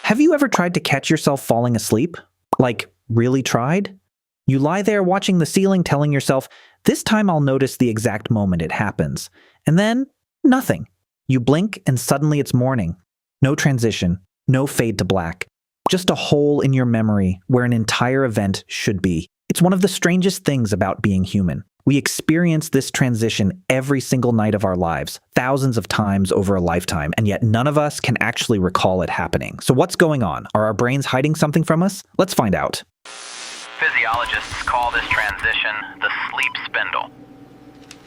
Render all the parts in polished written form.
Have you ever tried to catch yourself falling asleep? Like, really tried? You lie there watching the ceiling telling yourself, this time I'll notice the exact moment it happens. And then, nothing. You blink and suddenly it's morning. No transition, no fade to black. Just a hole in your memory where an entire event should be. It's one of the strangest things about being human. We experience this transition every single night of our lives, thousands of times over a lifetime, and yet none of us can actually recall it happening. So what's going on? Are our brains hiding something from us? Let's find out. Physiologists call this transition the sleep spindle.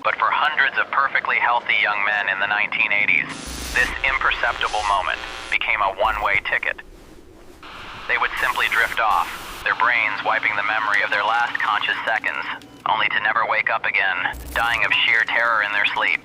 But for hundreds of perfectly healthy young men in the 1980s, this imperceptible moment became a one-way ticket. They would simply drift off, their brains wiping the memory of their last conscious seconds, only to never wake up again, dying of sheer terror in their sleep.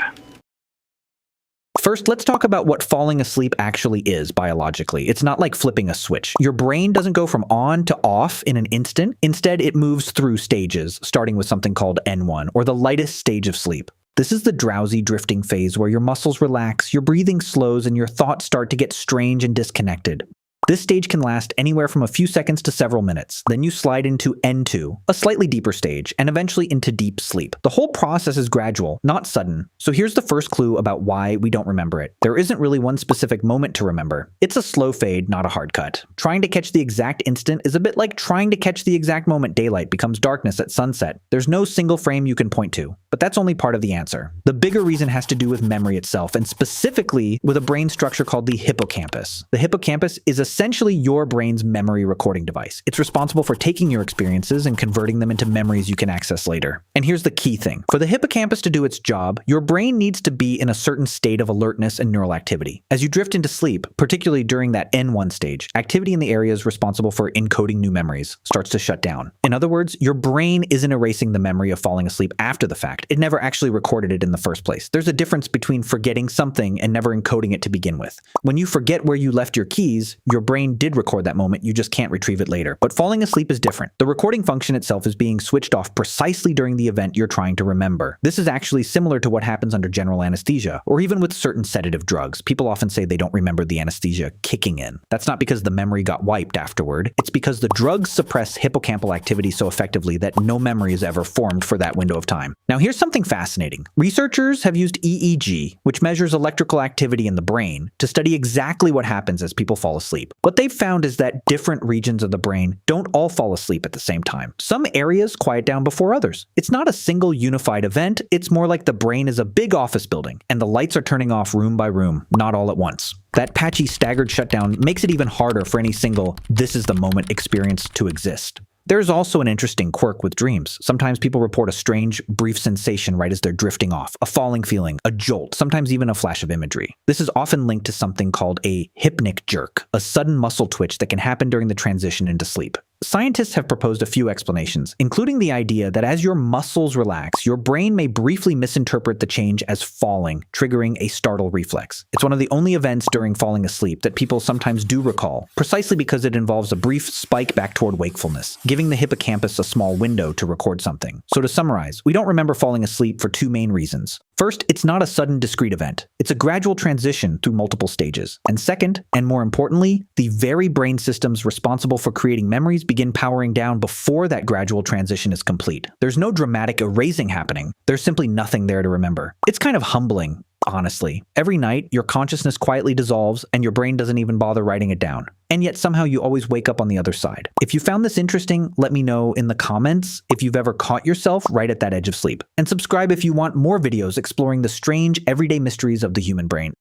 First, let's talk about what falling asleep actually is biologically. It's not like flipping a switch. Your brain doesn't go from on to off in an instant. Instead, it moves through stages, starting with something called N1, or the lightest stage of sleep. This is the drowsy drifting phase where your muscles relax, your breathing slows, and your thoughts start to get strange and disconnected. This stage can last anywhere from a few seconds to several minutes. Then you slide into N2, a slightly deeper stage, and eventually into deep sleep. The whole process is gradual, not sudden. So here's the first clue about why we don't remember it. There isn't really one specific moment to remember. It's a slow fade, not a hard cut. Trying to catch the exact instant is a bit like trying to catch the exact moment daylight becomes darkness at sunset. There's no single frame you can point to. But that's only part of the answer. The bigger reason has to do with memory itself, and specifically with a brain structure called the hippocampus. The hippocampus is essentially your brain's memory recording device. It's responsible for taking your experiences and converting them into memories you can access later. And here's the key thing. For the hippocampus to do its job, your brain needs to be in a certain state of alertness and neural activity. As you drift into sleep, particularly during that N1 stage, activity in the areas responsible for encoding new memories starts to shut down. In other words, your brain isn't erasing the memory of falling asleep after the fact. It never actually recorded it in the first place. There's a difference between forgetting something and never encoding it to begin with. When you forget where you left your keys, your brain did record that moment, you just can't retrieve it later. But falling asleep is different. The recording function itself is being switched off precisely during the event you're trying to remember. This is actually similar to what happens under general anesthesia, or even with certain sedative drugs. People often say they don't remember the anesthesia kicking in. That's not because the memory got wiped afterward. It's because the drugs suppress hippocampal activity so effectively that no memory is ever formed for that window of time. Now here's something fascinating. Researchers have used EEG, which measures electrical activity in the brain, to study exactly what happens as people fall asleep. What they've found is that different regions of the brain don't all fall asleep at the same time. Some areas quiet down before others. It's not a single unified event, it's more like the brain is a big office building, and the lights are turning off room by room, not all at once. That patchy staggered shutdown makes it even harder for any single "this is the moment" experience to exist. There's also an interesting quirk with dreams. Sometimes people report a strange, brief sensation right as they're drifting off, a falling feeling, a jolt, sometimes even a flash of imagery. This is often linked to something called a hypnic jerk, a sudden muscle twitch that can happen during the transition into sleep. Scientists have proposed a few explanations, including the idea that as your muscles relax, your brain may briefly misinterpret the change as falling, triggering a startle reflex. It's one of the only events during falling asleep that people sometimes do recall, precisely because it involves a brief spike back toward wakefulness, giving the hippocampus a small window to record something. So to summarize, we don't remember falling asleep for two main reasons. First, it's not a sudden discrete event. It's a gradual transition through multiple stages. And second, and more importantly, the very brain systems responsible for creating memories begin powering down before that gradual transition is complete. There's no dramatic erasing happening. There's simply nothing there to remember. It's kind of humbling, honestly. Every night, your consciousness quietly dissolves and your brain doesn't even bother writing it down. And yet somehow you always wake up on the other side. If you found this interesting, let me know in the comments if you've ever caught yourself right at that edge of sleep. And subscribe if you want more videos exploring the strange, everyday mysteries of the human brain.